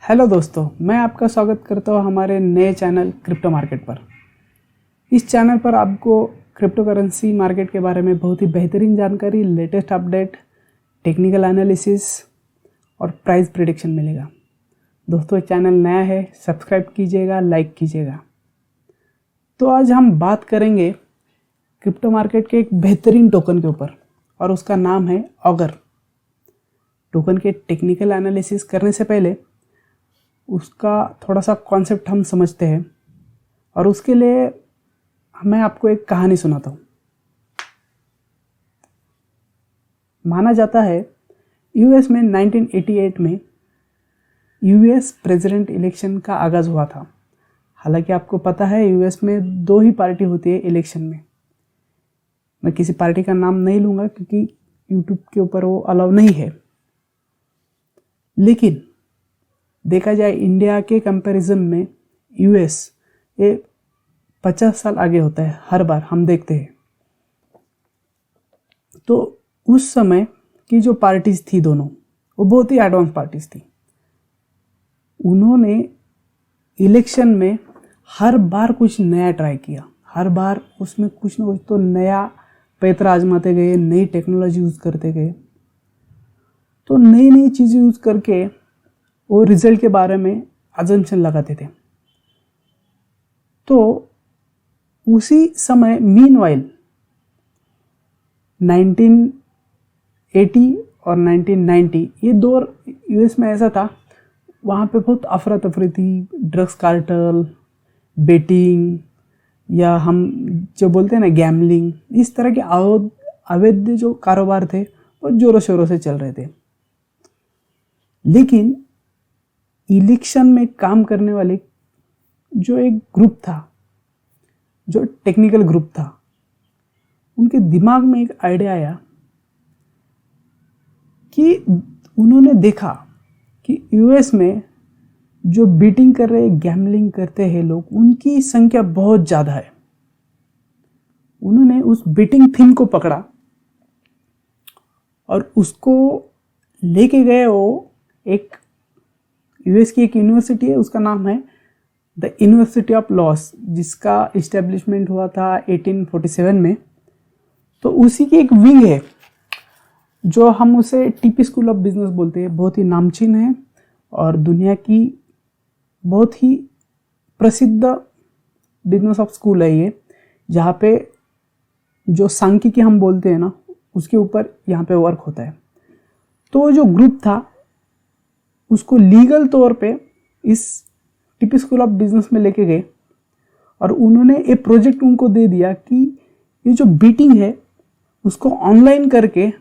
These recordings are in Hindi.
हेलो दोस्तों, मैं आपका स्वागत करता हूँ हमारे नए चैनल क्रिप्टो मार्केट पर। इस चैनल पर आपको क्रिप्टो करेंसी मार्केट के बारे में बहुत ही बेहतरीन जानकारी, लेटेस्ट अपडेट, टेक्निकल एनालिसिस और प्राइस प्रेडिक्शन मिलेगा। दोस्तों, चैनल नया है, सब्सक्राइब कीजिएगा, लाइक कीजिएगा। तो आज हम बात करेंगे क्रिप्टो मार्केट के एक बेहतरीन टोकन के ऊपर और उसका नाम है ऑगर। टोकन के टेक्निकल एनालिसिस करने से पहले उसका थोड़ा सा कॉन्सेप्ट हम समझते हैं और उसके लिए मैं आपको एक कहानी सुनाता हूँ। माना जाता है यूएस में 1988 में यूएस प्रेसिडेंट इलेक्शन का आगाज़ हुआ था। हालांकि आपको पता है यूएस में दो ही पार्टी होती है इलेक्शन में। मैं किसी पार्टी का नाम नहीं लूँगा क्योंकि यूट्यूब के ऊपर वो अलाउ नहीं है। लेकिन देखा जाए इंडिया के कंपैरिजन में यूएस ये 50 साल आगे होता है, हर बार हम देखते हैं। तो उस समय की जो पार्टीज थी दोनों, वो बहुत ही एडवांस पार्टीज थी। उन्होंने इलेक्शन में हर बार कुछ नया ट्राई किया, हर बार उसमें कुछ ना कुछ तो नया पैंतरा आजमाते गए, नई टेक्नोलॉजी यूज़ करते गए। तो नई नई चीज़ें यूज़ करके वो रिजल्ट के बारे में अजम्पशन लगाते थे। तो उसी समय मीनवाइल 1980 और 1990 ये दौर यूएस में ऐसा था, वहाँ पे बहुत अफरा तफरी थी। ड्रग्स कार्टल, बेटिंग या हम जो बोलते हैं ना गैम्बलिंग, इस तरह के अवैध जो कारोबार थे वो ज़ोरों शोरों से चल रहे थे। लेकिन इलेक्शन में काम करने वाले जो एक ग्रुप था, जो टेक्निकल ग्रुप था, उनके दिमाग में एक आइडिया आया कि उन्होंने देखा कि यूएस में जो बीटिंग कर रहे, गैम्बलिंग करते हैं लोग, उनकी संख्या बहुत ज़्यादा है। उन्होंने उस बीटिंग थीम को पकड़ा और उसको लेके गए। वो एक यूएस की एक यूनिवर्सिटी है, उसका नाम है द यूनिवर्सिटी ऑफ लॉस, जिसका इस्टेब्लिशमेंट हुआ था 1847 में। तो उसी की एक विंग है जो हम उसे टीपी स्कूल ऑफ बिजनेस बोलते हैं। बहुत ही नामचीन है और दुनिया की बहुत ही प्रसिद्ध बिजनेस ऑफ स्कूल है ये, जहाँ पे जो सांख्यिकी हम बोलते हैं ना, उसके ऊपर यहाँ पे वर्क होता है। तो जो ग्रुप था उसको लीगल तौर पे इस टीपी स्कूल ऑफ बिजनेस में लेके गए और उन्होंने एक प्रोजेक्ट उनको दे दिया कि ये जो बीटिंग है उसको ऑनलाइन करके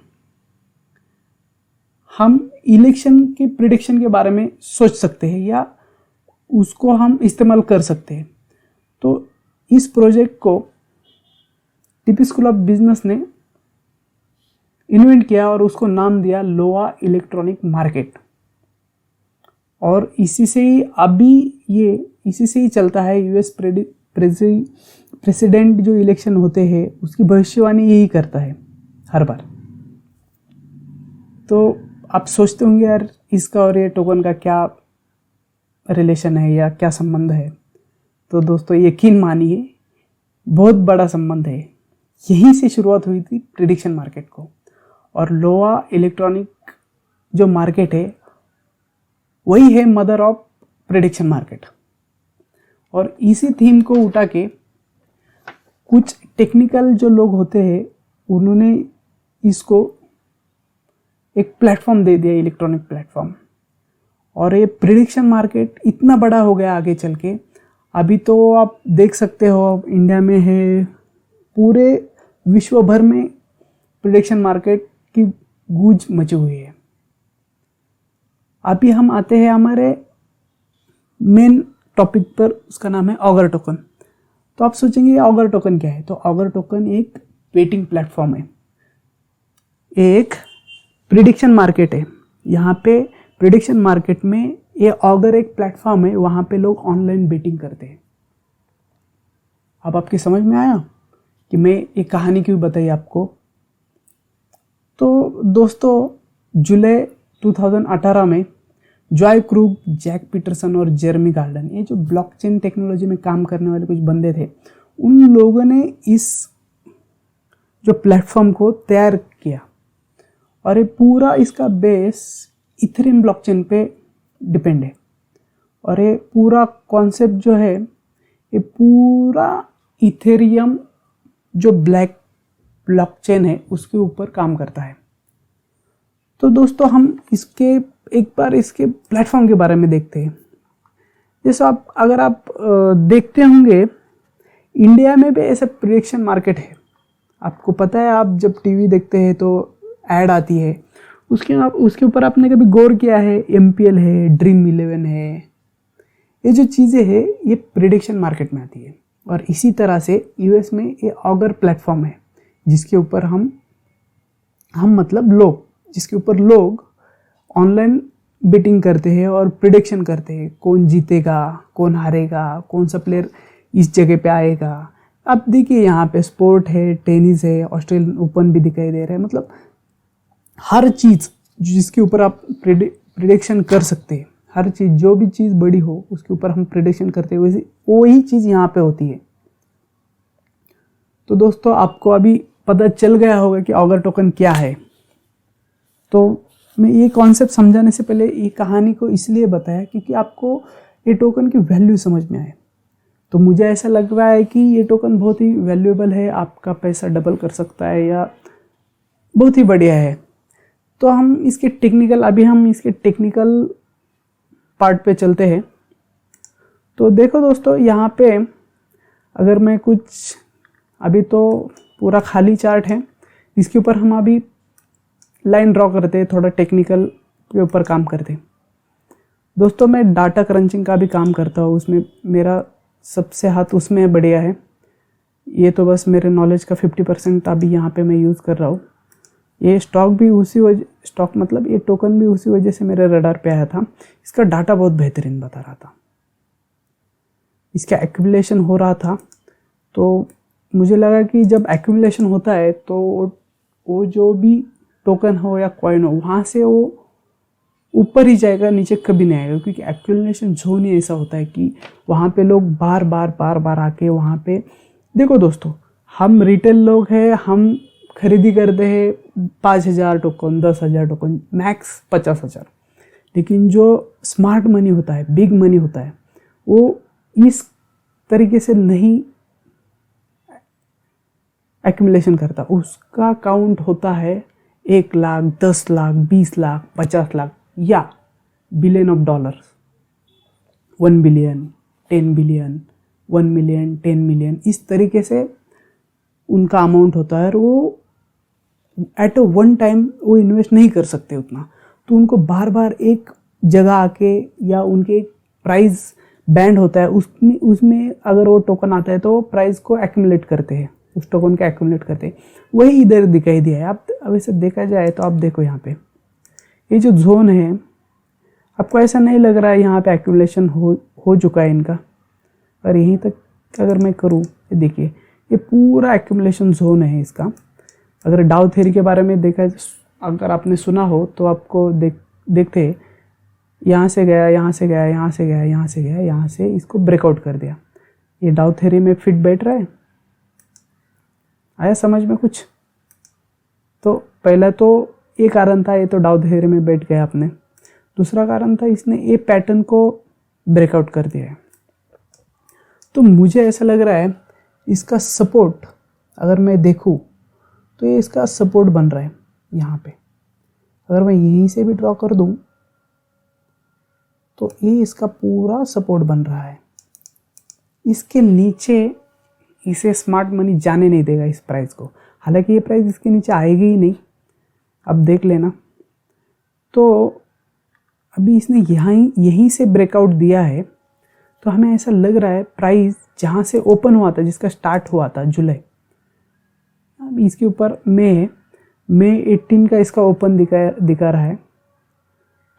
हम इलेक्शन की प्रिडिक्शन के बारे में सोच सकते हैं या उसको हम इस्तेमाल कर सकते हैं। तो इस प्रोजेक्ट को टीपी स्कूल ऑफ बिजनेस ने इन्वेंट किया और उसको नाम दिया लोआ इलेक्ट्रॉनिक मार्केट। और इसी से ही चलता है। यूएस प्रेसिडेंट जो इलेक्शन होते हैं उसकी भविष्यवाणी यही करता है हर बार। तो आप सोचते होंगे यार, इसका और ये टोकन का क्या रिलेशन है या क्या संबंध है। तो दोस्तों, यकीन मानिए बहुत बड़ा संबंध है। यहीं से शुरुआत हुई थी प्रेडिक्शन मार्केट को। और लोआ इलेक्ट्रॉनिक जो मार्केट है वही है मदर ऑफ प्रेडिक्शन मार्केट। और इसी थीम को उठा के कुछ टेक्निकल जो लोग होते हैं उन्होंने इसको एक प्लेटफॉर्म दे दिया, इलेक्ट्रॉनिक प्लेटफॉर्म। और ये प्रेडिक्शन मार्केट इतना बड़ा हो गया आगे चल के। अभी तो आप देख सकते हो इंडिया में है, पूरे विश्व भर में प्रेडिक्शन मार्केट की गूंज मची हुई है। अभी हम आते हैं हमारे मेन टॉपिक पर, उसका नाम है ऑगर टोकन। तो आप सोचेंगे ऑगर टोकन क्या है। तो ऑगर टोकन एक बेटिंग प्लेटफॉर्म है, एक प्रिडिक्शन मार्केट है। यहाँ पे प्रिडिक्शन मार्केट में ये ऑगर एक प्लेटफॉर्म है, वहाँ पे लोग ऑनलाइन बेटिंग करते हैं। अब आपकी समझ में आया कि मैं ये कहानी क्यों बताई आपको। तो दोस्तों, जुलाई 2018 में जॉय क्रूग, जैक पीटरसन और जेरेमी गार्डन, ये जो ब्लॉकचेन टेक्नोलॉजी में काम करने वाले कुछ बंदे थे, उन लोगों ने इस जो प्लेटफॉर्म को तैयार किया और ये पूरा इसका बेस इथेरियम ब्लॉकचेन पे डिपेंड है। और ये पूरा कॉन्सेप्ट जो है ये पूरा इथेरियम जो ब्लैक ब्लॉकचेन है उसके ऊपर काम करता है। तो दोस्तों हम इसके एक बार इसके प्लेटफॉर्म के बारे में देखते हैं। जैसे अगर आप देखते होंगे इंडिया में भी ऐसा प्रेडिक्शन मार्केट है। आपको पता है, आप जब टीवी देखते हैं तो ऐड आती है, उसके ऊपर आपने कभी गौर किया है? MPL है, ड्रीम 11 है, ये जो चीज़ें हैं ये प्रेडिक्शन मार्केट में आती है। और इसी तरह से US में ये ऑगर प्लेटफॉर्म है जिसके ऊपर हम मतलब लोग, जिसके ऊपर लोग ऑनलाइन बेटिंग करते हैं और प्रेडिक्शन करते हैं, कौन जीतेगा, कौन हारेगा, कौन सा प्लेयर इस जगह पे आएगा। अब देखिए यहाँ पे स्पोर्ट है, टेनिस है, ऑस्ट्रेलियन ओपन भी दिखाई दे रहा है। मतलब हर चीज़ जिसके ऊपर आप प्रेडिक्शन कर सकते हैं, हर चीज़, जो भी चीज़ बड़ी हो उसके ऊपर हम प्रेडिक्शन करते हैं, वैसे वही चीज़ यहाँ पे होती है। तो दोस्तों आपको अभी पता चल गया होगा कि ऑगर टोकन क्या है। तो मैं ये कॉन्सेप्ट समझाने से पहले ये कहानी को इसलिए बताया क्योंकि आपको ये टोकन की वैल्यू समझ में आए। तो मुझे ऐसा लग रहा है कि ये टोकन बहुत ही वैल्यूएबल है, आपका पैसा डबल कर सकता है या बहुत ही बढ़िया है। तो हम इसके टेक्निकल पार्ट पे चलते हैं। तो देखो दोस्तों, यहाँ पे अगर मैं कुछ, अभी तो पूरा खाली चार्ट है, इसके ऊपर हम अभी लाइन ड्रॉ करते हैं, थोड़ा टेक्निकल के ऊपर काम करते हैं। दोस्तों मैं डाटा क्रंचिंग का भी काम करता हूँ, उसमें मेरा सबसे हाथ उसमें बढ़िया है। ये तो बस मेरे नॉलेज का 50% अभी यहाँ पे मैं यूज़ कर रहा हूँ। ये स्टॉक मतलब ये टोकन भी उसी वजह से मेरे रडार पे आया था। इसका डाटा बहुत बेहतरीन बता रहा था, इसका एक्यूमुलेशन हो रहा था। तो मुझे लगा कि जब एक्यूमुलेशन होता है तो वो जो भी टोकन हो या कॉइन हो, वहाँ से वो ऊपर ही जाएगा, नीचे कभी नहीं आएगा। क्योंकि एक्यूमुलेशन जोन ही ऐसा होता है कि वहाँ पे लोग बार बार आके वहाँ पे, देखो दोस्तों, हम रिटेल लोग हैं, हम खरीदी करते हैं 5,000 टोकन, 10,000 टोकन, मैक्स 50,000। लेकिन जो स्मार्ट मनी होता है, बिग मनी होता है, वो इस तरीके से नहीं एक्यूमुलेशन करता। उसका काउंट होता है 1 लाख, 10 लाख, 20 लाख, 50 लाख या billion of dollars, 1 billion, 10 billion, 1 million, 10 million, इस तरीके से उनका अमाउंट होता है। और वो एट अ वन टाइम वो इन्वेस्ट नहीं कर सकते उतना, तो उनको बार बार एक जगह आके, या उनके एक प्राइस बैंड होता है, उसमें अगर वो टोकन आता है तो प्राइस को एक्यूमुलेट करते हैं, उस टोकन का एक्यूमुलेट करते हैं। वही इधर दिखाई दिया है। आप अब इसे देखा जाए तो आप देखो यहाँ पे ये जो जोन है, आपको ऐसा नहीं लग रहा है यहाँ पे एक्यूमुलेशन हो चुका है इनका? और यहीं तक अगर मैं करूँ, ये देखिए ये पूरा एक्यूमुलेशन जोन है इसका। अगर डाउ थ्योरी के बारे में देखा, अगर आपने सुना हो तो आपको देखते यहाँ से गया, यहाँ से गया, यहाँ से गया, यहाँ से गया, यहाँ से इसको ब्रेकआउट कर दिया। ये डाउ थ्योरी में फिट बैठ रहा है? आया समझ में कुछ? तो पहला तो ये कारण था, ये तो डाउ थ्योरी में बैठ गया आपने। दूसरा कारण था, इसने ये पैटर्न को ब्रेकआउट कर दिया है। तो मुझे ऐसा लग रहा है इसका सपोर्ट, अगर मैं देखूँ तो ये इसका सपोर्ट बन रहा है यहाँ पे। अगर मैं यहीं से भी ड्रॉ कर दूँ तो ये इसका पूरा सपोर्ट बन रहा है। इसके नीचे इसे स्मार्ट मनी जाने नहीं देगा इस प्राइस को। हालांकि ये प्राइस इसके नीचे आएगी ही नहीं, अब देख लेना। तो अभी इसने यहीं से ब्रेकआउट दिया है, तो हमें ऐसा लग रहा है प्राइस जहाँ से ओपन हुआ था, जिसका स्टार्ट हुआ था जुलाई, इसके ऊपर मई 18 का इसका ओपन दिखा रहा है।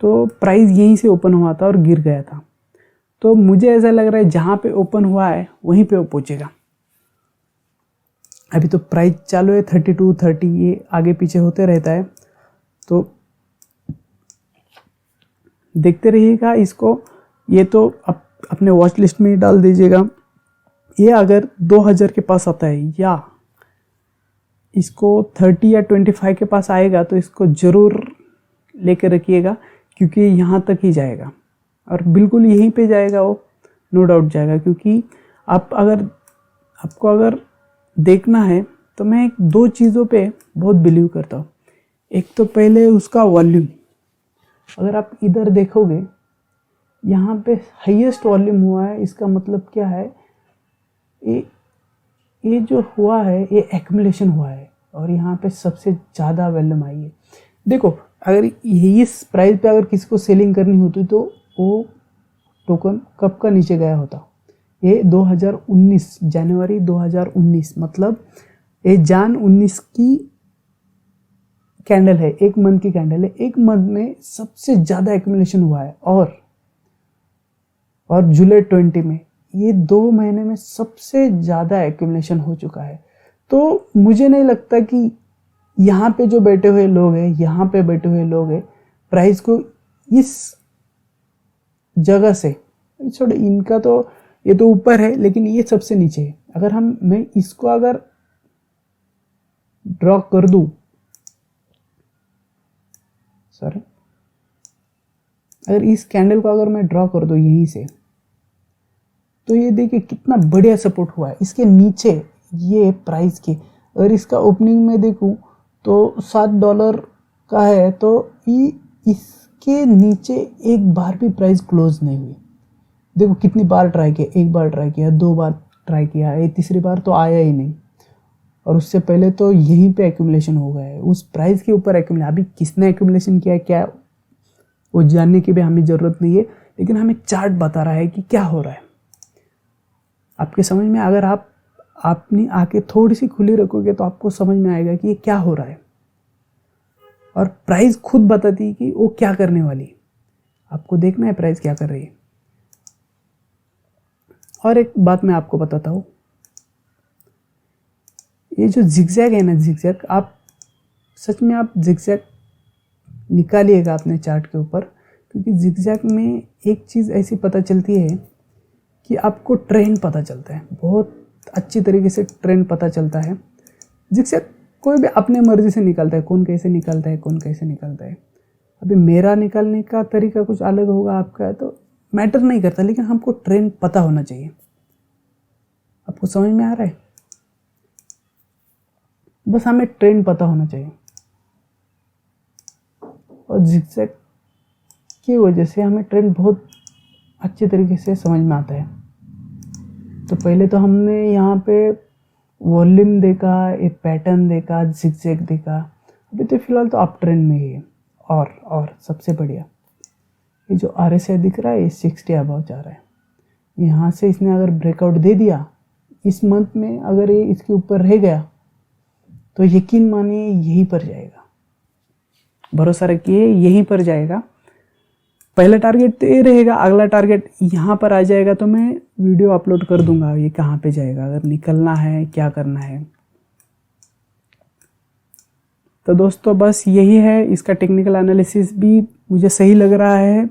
तो प्राइस यहीं से ओपन हुआ था और गिर गया था। तो मुझे ऐसा लग रहा है जहाँ पे ओपन हुआ है वहीं पे वो पहुँचेगा। अभी तो प्राइस चालू है 32, 30, ये आगे पीछे होते रहता है। तो देखते रहिएगा इसको। ये तो अपने वॉच लिस्ट में ही डाल दीजिएगा। ये अगर 2000 के पास आता है या इसको 30 या 25 के पास आएगा तो इसको ज़रूर लेकर रखिएगा, क्योंकि यहाँ तक ही जाएगा और बिल्कुल यहीं पे जाएगा, वो नो डाउट जाएगा। क्योंकि आपको अगर देखना है तो मैं 2 चीज़ों पे बहुत बिलीव करता हूँ। एक तो पहले उसका वॉल्यूम, अगर आप इधर देखोगे यहाँ पे हाईएस्ट वॉल्यूम हुआ है, इसका मतलब क्या है, ये जो हुआ है ये एक्यूमुलेशन हुआ है और यहाँ पे सबसे ज़्यादा वॉल्यूम आई है। देखो अगर इस प्राइस पे अगर किसी को सेलिंग करनी होती तो वो टोकन कब का नीचे गया होता। ये 2019 जनवरी 2019 मतलब ये जान 19 की कैंडल है, 1 मंथ की कैंडल है। 1 मंथ में सबसे ज़्यादा एक्यूमुलेशन हुआ है और जुलाई 20 में ये 2 महीने में सबसे ज़्यादा एक्यूमुलेशन हो चुका है। तो मुझे नहीं लगता कि यहाँ पे जो बैठे हुए लोग हैं, यहाँ पे बैठे हुए लोग हैं, प्राइस को इस जगह से छोड़े, इनका तो ये तो ऊपर है लेकिन ये सबसे नीचे है। अगर मैं इसको अगर ड्रॉ कर दूँ, सॉरी, अगर इस कैंडल को अगर मैं ड्रॉ कर दूँ यहीं से, तो ये देखिए कितना बढ़िया सपोर्ट हुआ है। इसके नीचे ये प्राइस के, अगर इसका ओपनिंग में देखूं तो $7 का है, तो इसके नीचे एक बार भी प्राइस क्लोज नहीं हुई। देखो कितनी बार ट्राई किया, 1 बार ट्राई किया, 2 बार ट्राई किया, ये तीसरी बार तो आया ही नहीं। और उससे पहले तो यहीं पे एक्यूमुलेशन हो गया है, उस प्राइस के ऊपर एक्यूमुलेशन। अभी किसने एक्यूमुलेशन किया है क्या वो जानने की भी हमें ज़रूरत नहीं है, लेकिन हमें चार्ट बता रहा है कि क्या हो रहा है। आपके समझ में, अगर आप अपनी आंखें थोड़ी सी खुली रखोगे तो आपको समझ में आएगा कि ये क्या हो रहा है। और प्राइस खुद बताती है कि वो क्या करने वाली है। आपको देखना है प्राइस क्या कर रही है। और एक बात मैं आपको बताता हूँ, ये जो जिगजैग है ना, जिगजैग, आप सच में आप जिगजैग निकालिएगा अपने चार्ट के ऊपर, क्योंकि जिगजैग में एक चीज़ ऐसी पता चलती है कि आपको ट्रेंड पता चलता है, बहुत अच्छी तरीके से ट्रेंड पता चलता है। जिगजैग कोई भी अपने मर्जी से निकालता है, कौन कैसे निकालता है, कौन कैसे निकालता है। अभी मेरा निकालने का तरीका कुछ अलग होगा, आपका तो मैटर नहीं करता, लेकिन हमको ट्रेंड पता होना चाहिए। आपको समझ में आ रहा है? बस हमें ट्रेंड पता होना चाहिए। और जिगजैग की वजह से हमें ट्रेंड बहुत अच्छे तरीके से समझ में आता है। तो पहले तो हमने यहाँ पे वॉल्यूम देखा, एक पैटर्न देखा, जिगजैग देखा। अभी तो फिलहाल तो अप ट्रेंड में ही है। और सबसे बढ़िया ये जो RSI दिख रहा है, ये 60 अबव जा रहा है। यहाँ से इसने अगर ब्रेकआउट दे दिया इस मंथ में, अगर ये इसके ऊपर रह गया तो यकीन मानिए यहीं पर जाएगा। भरोसा रखिए यहीं पर जाएगा। पहला टारगेट तो ये रहेगा, अगला टारगेट यहाँ पर आ जाएगा तो मैं वीडियो अपलोड कर दूंगा ये कहाँ पे जाएगा, अगर निकलना है क्या करना है। तो दोस्तों बस यही है, इसका टेक्निकल एनालिसिस भी मुझे सही लग रहा है।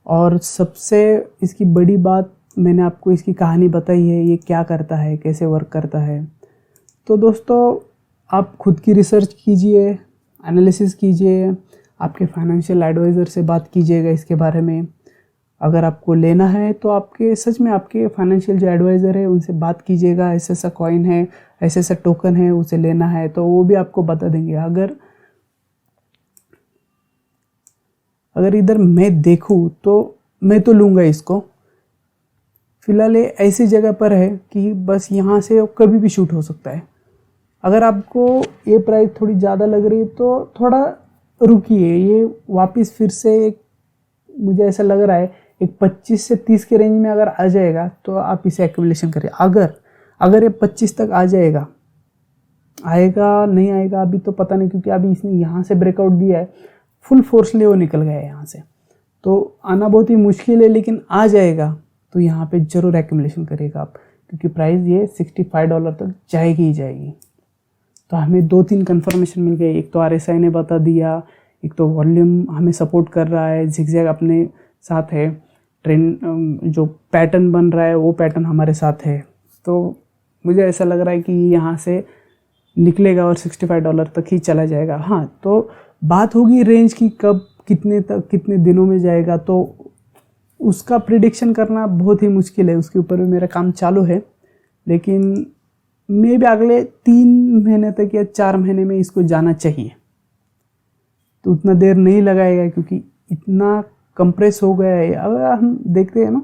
और सबसे इसकी बड़ी बात, मैंने आपको इसकी कहानी बताई है, ये क्या करता है, कैसे वर्क करता है। तो दोस्तों आप खुद की रिसर्च कीजिए, एनालिसिस कीजिए, आपके फाइनेंशियल एडवाइज़र से बात कीजिएगा इसके बारे में। अगर आपको लेना है तो आपके सच में आपके फाइनेंशियल जो एडवाइज़र है उनसे बात कीजिएगा, ऐसा ऐसा कॉइन है, ऐसा ऐसा टोकन है, उसे लेना है तो वो भी आपको बता देंगे। अगर इधर मैं देखूँ तो मैं तो लूँगा इसको। फिलहाल ये ऐसी जगह पर है कि बस यहाँ से कभी भी शूट हो सकता है। अगर आपको ये प्राइस थोड़ी ज़्यादा लग रही है तो थोड़ा रुकिए, ये वापस फिर से एक, मुझे ऐसा लग रहा है एक 25 से 30 के रेंज में अगर आ जाएगा तो आप इसे एक्यूमुलेशन करिए। अगर ये 25 तक आ जाएगा, आएगा नहीं आएगा अभी तो पता नहीं, क्योंकि अभी इसने यहाँ से ब्रेकआउट दिया है, फुल फोर्सली वो निकल गया है यहाँ से, तो आना बहुत ही मुश्किल है। लेकिन आ जाएगा तो यहाँ पे ज़रूर एक्यूमुलेशन करिएगा आप, क्योंकि प्राइस ये $65 तक जाएगी ही जाएगी। तो हमें 2-3 कन्फर्मेशन मिल गए। एक तो RSI ने बता दिया, एक तो वॉल्यूम हमें सपोर्ट कर रहा है, जिगजैग अपने साथ है, ट्रेंड जो पैटर्न बन रहा है वो पैटर्न हमारे साथ है। तो मुझे ऐसा लग रहा है कि यहाँ से निकलेगा और $65 तक ही चला जाएगा। हाँ, तो बात होगी रेंज की, कब कितने दिनों में जाएगा, तो उसका प्रिडिक्शन करना बहुत ही मुश्किल है। उसके ऊपर भी मेरा काम चालू है, लेकिन मे भी अगले 3 महीने तक या 4 महीने में इसको जाना चाहिए। तो उतना देर नहीं लगाएगा, क्योंकि इतना कंप्रेस हो गया है। अगर हम देखते हैं ना,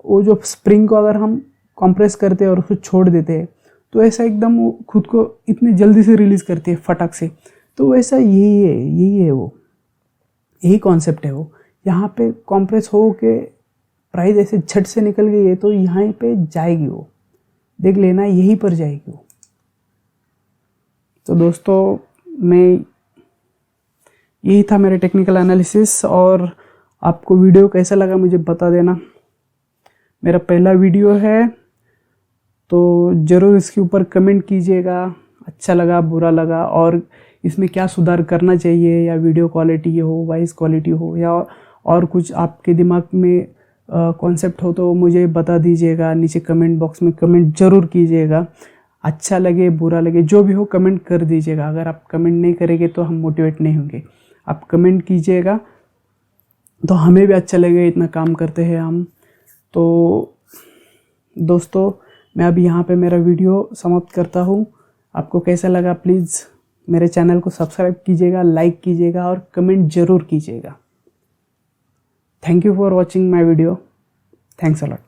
वो जो स्प्रिंग को अगर हम कंप्रेस करते हैं और उसको छोड़ देते हैं, तो ऐसा एकदम वो खुद को इतने जल्दी से रिलीज़ करती है फटक से। तो वैसा यही है वो, यही कॉन्सेप्ट है वो। यहाँ पे कंप्रेस हो के प्राइस ऐसे झट से निकल गई है, तो यहाँ पे जाएगी वो, देख लेना, यहीं पर जाएगी वो। तो दोस्तों, यही था मेरे टेक्निकल एनालिसिस, और आपको वीडियो कैसा लगा मुझे बता देना। मेरा पहला वीडियो है, तो ज़रूर इसके ऊपर कमेंट कीजिएगा, अच्छा लगा बुरा लगा, और इसमें क्या सुधार करना चाहिए, या वीडियो क्वालिटी हो, वॉइस क्वालिटी हो, या और कुछ आपके दिमाग में कॉन्सेप्ट हो तो मुझे बता दीजिएगा। नीचे कमेंट बॉक्स में कमेंट ज़रूर कीजिएगा। अच्छा लगे बुरा लगे जो भी हो कमेंट कर दीजिएगा। अगर आप कमेंट नहीं करेंगे तो हम मोटिवेट नहीं होंगे। आप कमेंट कीजिएगा तो हमें भी अच्छा लगेगा, इतना काम करते हैं हम। तो दोस्तों, मैं अभी यहाँ पे मेरा वीडियो समाप्त करता हूँ। आपको कैसा लगा प्लीज़ मेरे चैनल को सब्सक्राइब कीजिएगा, लाइक कीजिएगा और कमेंट ज़रूर कीजिएगा। Thank you for watching my video. Thanks a lot.